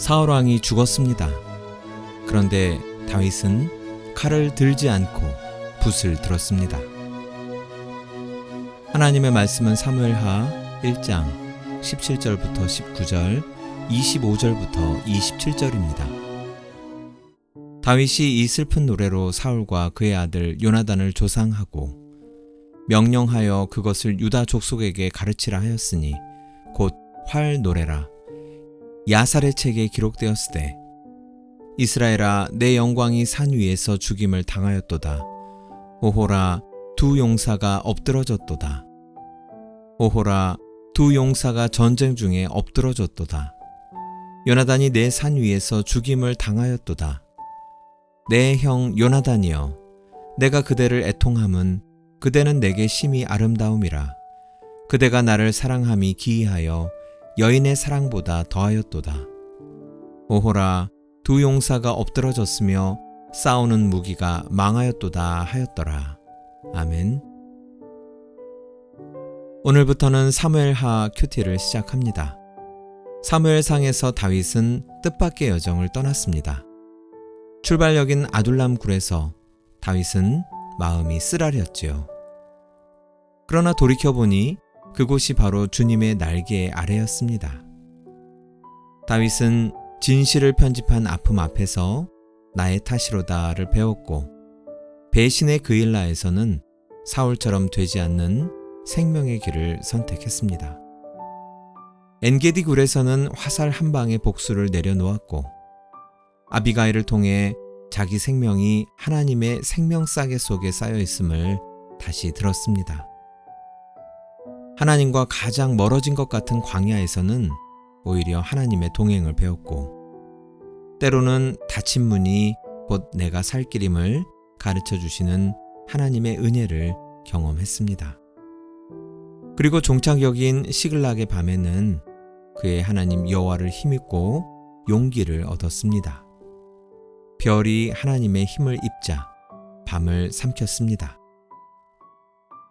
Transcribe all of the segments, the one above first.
사울 왕이 죽었습니다. 그런데 다윗은 칼을 들지 않고 붓을 들었습니다. 하나님의 말씀은 사무엘하 1장 17절부터 19절, 25절부터 27절입니다. 다윗이 이 슬픈 노래로 사울과 그의 아들 요나단을 조상하고 명령하여 그것을 유다 족속에게 가르치라 하였으니 곧 활 노래라. 야살의 책에 기록되었으되 이스라엘아 내 영광이 산 위에서 죽임을 당하였도다. 오호라 두 용사가 엎드러졌도다. 오호라 두 용사가 전쟁 중에 엎드러졌도다. 요나단이 내 산 위에서 죽임을 당하였도다. 내 형 요나단이여 내가 그대를 애통함은 그대는 내게 심히 아름다움이라. 그대가 나를 사랑함이 기이하여 여인의 사랑보다 더하였도다. 오호라 두 용사가 엎드러졌으며 싸우는 무기가 망하였도다 하였더라. 아멘. 오늘부터는 사무엘하 큐티를 시작합니다. 사무엘상에서 다윗은 뜻밖의 여정을 떠났습니다. 출발역인 아둘람 굴에서 다윗은 마음이 쓰라렸지요. 그러나 돌이켜보니 그곳이 바로 주님의 날개 아래였습니다. 다윗은 진실을 편집한 아픔 앞에서 나의 탓이로다를 배웠고 배신의 그일라에서는 사울처럼 되지 않는 생명의 길을 선택했습니다. 엔게디 굴에서는 화살 한 방에 복수를 내려놓았고 아비가일을 통해 자기 생명이 하나님의 생명싸개 속에 쌓여 있음을 다시 들었습니다. 하나님과 가장 멀어진 것 같은 광야에서는 오히려 하나님의 동행을 배웠고 때로는 닫힌 문이 곧 내가 살 길임을 가르쳐 주시는 하나님의 은혜를 경험했습니다. 그리고 종착역인 시글락의 밤에는 그의 하나님 여호와를 힘입고 용기를 얻었습니다. 별이 하나님의 힘을 입자 밤을 삼켰습니다.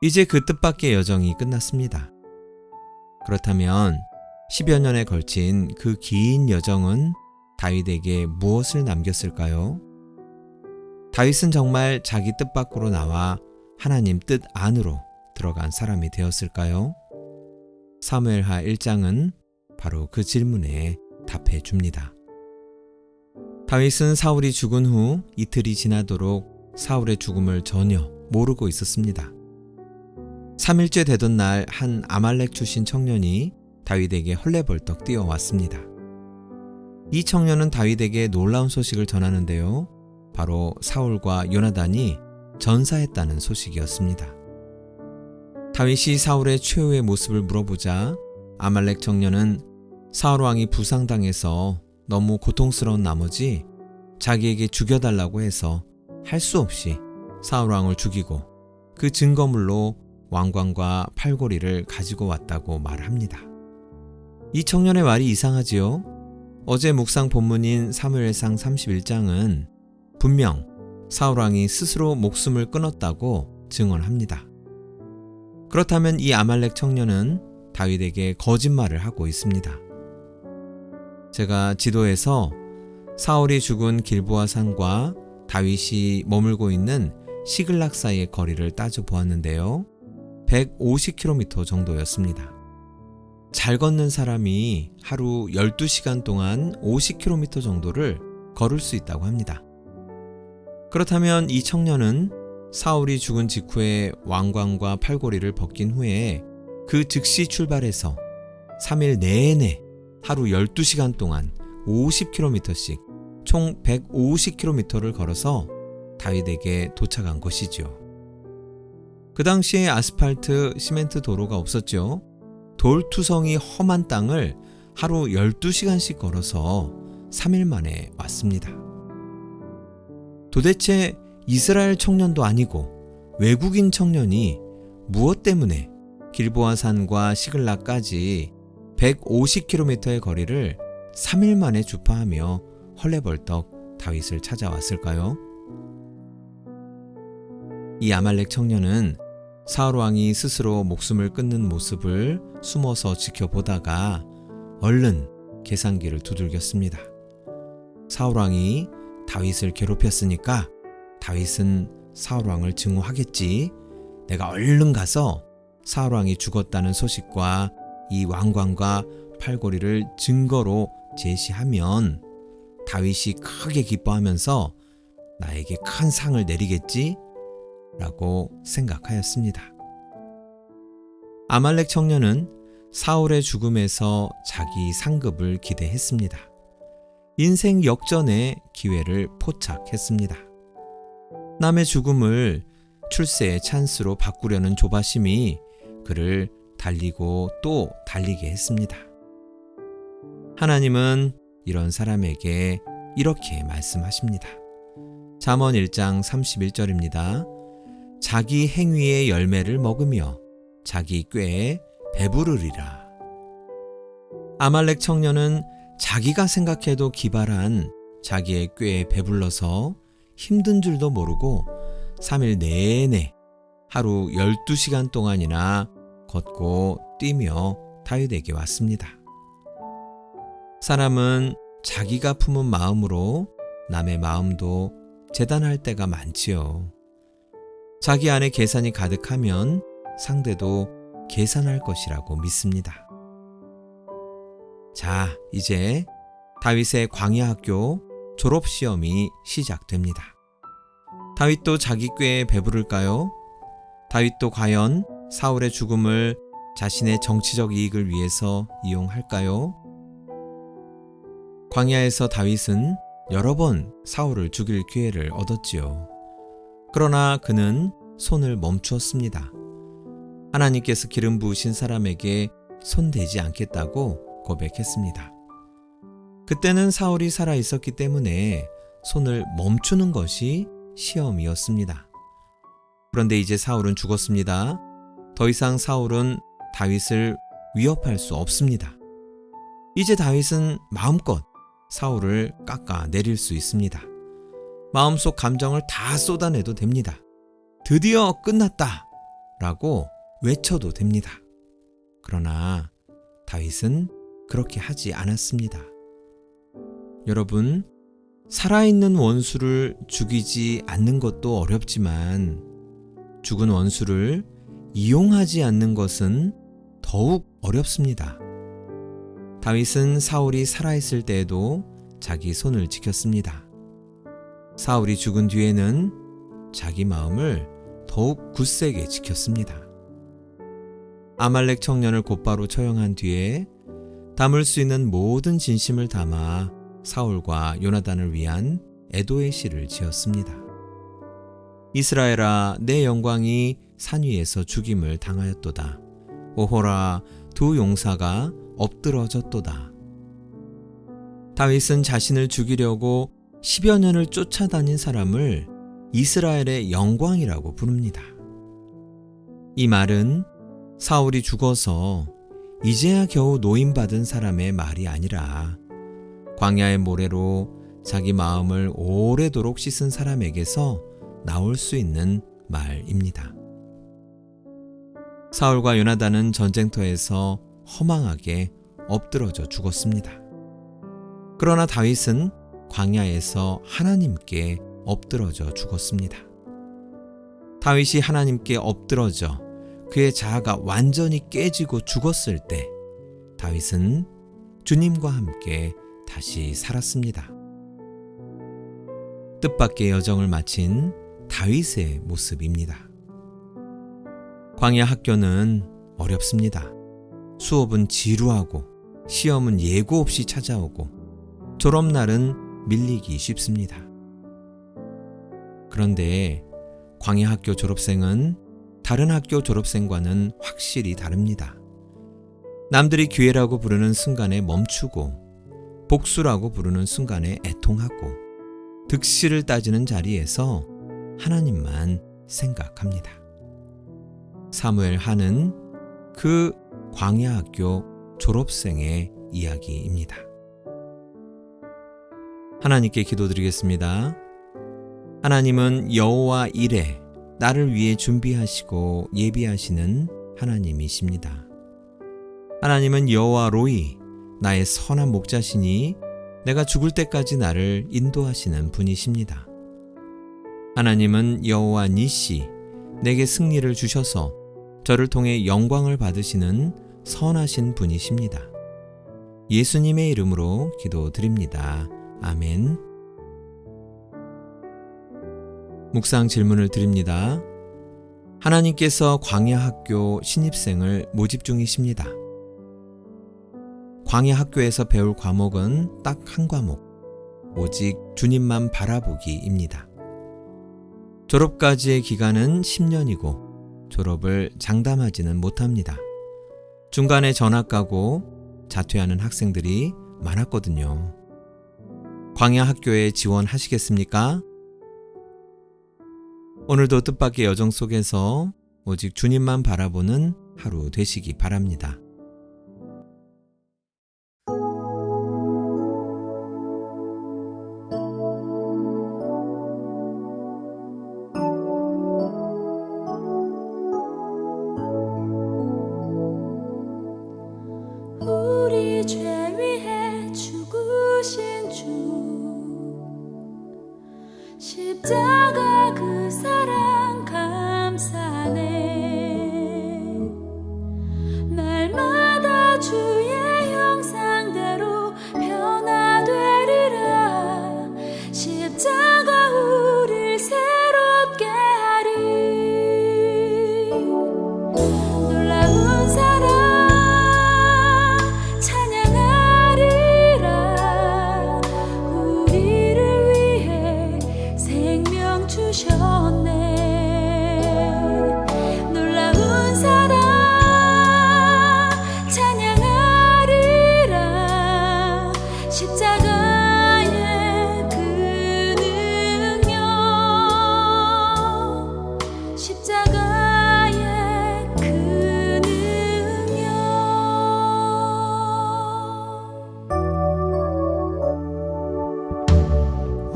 이제 그 뜻밖의 여정이 끝났습니다. 그렇다면 10여 년에 걸친 그 긴 여정은 다윗에게 무엇을 남겼을까요? 다윗은 정말 자기 뜻 밖으로 나와 하나님 뜻 안으로 들어간 사람이 되었을까요? 사무엘하 1장은 바로 그 질문에 답해 줍니다. 다윗은 사울이 죽은 후 이틀이 지나도록 사울의 죽음을 전혀 모르고 있었습니다. 3일째 되던 날 한 아말렉 출신 청년이 다윗에게 헐레벌떡 뛰어왔습니다. 이 청년은 다윗에게 놀라운 소식을 전하는데요. 바로 사울과 요나단이 전사했다는 소식이었습니다. 다윗이 사울의 최후의 모습을 물어보자 아말렉 청년은 사울 왕이 부상당해서 너무 고통스러운 나머지 자기에게 죽여달라고 해서 할 수 없이 사울 왕을 죽이고 그 증거물로 왕관과 팔고리를 가지고 왔다고 말합니다. 이 청년의 말이 이상하지요? 어제 묵상 본문인 사무엘상 31장은 분명 사울 왕이 스스로 목숨을 끊었다고 증언합니다. 그렇다면 이 아말렉 청년은 다윗에게 거짓말을 하고 있습니다. 제가 지도에서 사울이 죽은 길보아 산과 다윗이 머물고 있는 시글락 사이의 거리를 따져 보았는데요. 150km 정도였습니다. 잘 걷는 사람이 하루 12시간 동안 50km 정도를 걸을 수 있다고 합니다. 그렇다면 이 청년은 사울이 죽은 직후에 왕관과 팔고리를 벗긴 후에 그 즉시 출발해서 3일 내내 하루 12시간 동안 50km씩 총 150km를 걸어서 다윗에게 도착한 것이죠. 그 당시에 아스팔트, 시멘트 도로가 없었죠. 돌투성이 험한 땅을 하루 12시간씩 걸어서 3일 만에 왔습니다. 도대체 이스라엘 청년도 아니고 외국인 청년이 무엇 때문에 길보아 산과 시글락까지 150km의 거리를 3일 만에 주파하며 헐레벌떡 다윗을 찾아왔을까요? 이 아말렉 청년은 사울 왕이 스스로 목숨을 끊는 모습을 숨어서 지켜보다가 얼른 계산기를 두들겼습니다. 사울 왕이 다윗을 괴롭혔으니까 다윗은 사울 왕을 증오하겠지. 내가 얼른 가서 사울 왕이 죽었다는 소식과 이 왕관과 팔고리를 증거로 제시하면 다윗이 크게 기뻐하면서 나에게 큰 상을 내리겠지? 라고 생각하였습니다. 아말렉 청년은 사울의 죽음에서 자기 상급을 기대했습니다. 인생 역전의 기회를 포착했습니다. 남의 죽음을 출세의 찬스로 바꾸려는 조바심이 그를 달리고 또 달리게 했습니다. 하나님은 이런 사람에게 이렇게 말씀하십니다. 잠언 1장 31절입니다. 자기 행위의 열매를 먹으며 자기 꾀에 배부르리라. 아말렉 청년은 자기가 생각해도 기발한 자기의 꾀에 배불러서 힘든 줄도 모르고 3일 내내 하루 12시간 동안이나 걷고 뛰며 다윗에게 왔습니다. 사람은 자기가 품은 마음으로 남의 마음도 재단할 때가 많지요. 자기 안에 계산이 가득하면 상대도 계산할 것이라고 믿습니다. 자, 이제 다윗의 광야학교 졸업시험이 시작됩니다. 다윗도 자기 꾀에 배부를까요? 다윗도 과연 사울의 죽음을 자신의 정치적 이익을 위해서 이용할까요? 광야에서 다윗은 여러 번 사울을 죽일 기회를 얻었지요. 그러나 그는 손을 멈추었습니다. 하나님께서 기름 부으신 사람에게 손대지 않겠다고 고백했습니다. 그때는 사울이 살아 있었기 때문에 손을 멈추는 것이 시험이었습니다. 그런데 이제 사울은 죽었습니다. 더 이상 사울은 다윗을 위협할 수 없습니다. 이제 다윗은 마음껏 사울을 깎아내릴 수 있습니다. 마음속 감정을 다 쏟아내도 됩니다. 드디어 끝났다! 라고 외쳐도 됩니다. 그러나 다윗은 그렇게 하지 않았습니다. 여러분, 살아있는 원수를 죽이지 않는 것도 어렵지만 죽은 원수를 이용하지 않는 것은 더욱 어렵습니다. 다윗은 사울이 살아있을 때에도 자기 손을 지켰습니다. 사울이 죽은 뒤에는 자기 마음을 더욱 굳세게 지켰습니다. 아말렉 청년을 곧바로 처형한 뒤에 담을 수 있는 모든 진심을 담아 사울과 요나단을 위한 애도의 시를 지었습니다. 이스라엘아, 내 영광이 산 위에서 죽임을 당하였도다. 오호라, 두 용사가 엎드러졌도다. 다윗은 자신을 죽이려고 10여 년을 쫓아다닌 사람을 이스라엘의 영광이라고 부릅니다. 이 말은 사울이 죽어서 이제야 겨우 노임받은 사람의 말이 아니라 광야의 모래로 자기 마음을 오래도록 씻은 사람에게서 나올 수 있는 말입니다. 사울과 요나단은 전쟁터에서 허망하게 엎드러져 죽었습니다. 그러나 다윗은 광야에서 하나님께 엎드러져 죽었습니다. 다윗이 하나님께 엎드러져 그의 자아가 완전히 깨지고 죽었을 때 다윗은 주님과 함께 다시 살았습니다. 뜻밖의 여정을 마친 다윗의 모습입니다. 광야 학교는 어렵습니다. 수업은 지루하고 시험은 예고 없이 찾아오고 졸업날은 밀리기 쉽습니다. 그런데 광야 학교 졸업생은 다른 학교 졸업생과는 확실히 다릅니다. 남들이 기회라고 부르는 순간에 멈추고 복수라고 부르는 순간에 애통하고 득실을 따지는 자리에서 하나님만 생각합니다. 사무엘 하는 그 광야 학교 졸업생의 이야기입니다. 하나님께 기도드리겠습니다. 하나님은 여호와 이레, 나를 위해 준비하시고 예비하시는 하나님이십니다. 하나님은 여호와 로이, 나의 선한 목자시니 내가 죽을 때까지 나를 인도하시는 분이십니다. 하나님은 여호와 니시, 내게 승리를 주셔서 저를 통해 영광을 받으시는 선하신 분이십니다. 예수님의 이름으로 기도드립니다. 아멘. 묵상 질문을 드립니다. 하나님께서 광야학교 신입생을 모집 중이십니다. 광야학교에서 배울 과목은 딱 한 과목, 오직 주님만 바라보기입니다. 졸업까지의 기간은 10년이고 졸업을 장담하지는 못합니다. 중간에 전학 가고 자퇴하는 학생들이 많았거든요. 광야학교에 지원하시겠습니까? 오늘도 뜻밖의 여정 속에서 오직 주님만 바라보는 하루 되시기 바랍니다. 우리 죄 위해 죽으신 주, 십자가 그 사랑 감사네. 날마다 주의 형상대로 변화되리라. 십자가 우릴 새롭게 하리. 놀라운 사랑 찬양하리라. 우리를 위해 생명 주셨네. 놀라운 사랑 찬양하리라. 십자가의 그 능력, 십자가의 그 능력.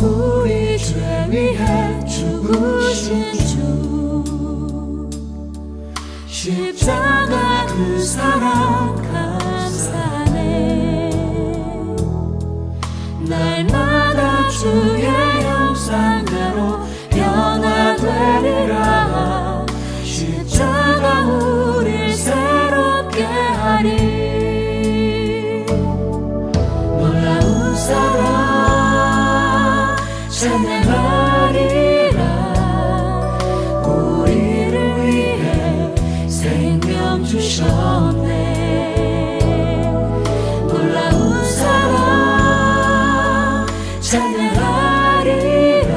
우리 죄 위해 죽으신 주, 십자가 그 사랑 감사네. 날마다 주의 형상대로 변화되리라. 십자가 우릴 새롭게 하리. 놀라운 사랑 찬양하리라. 우리를 위해 생명 주셨네. 놀라운 사랑 찬양하리라.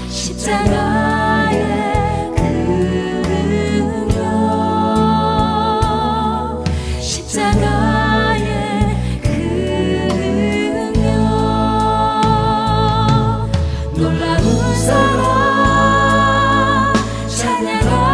십자가의 그 능력, 십자가의 그 능력. 놀라운 사랑 찬양하리라.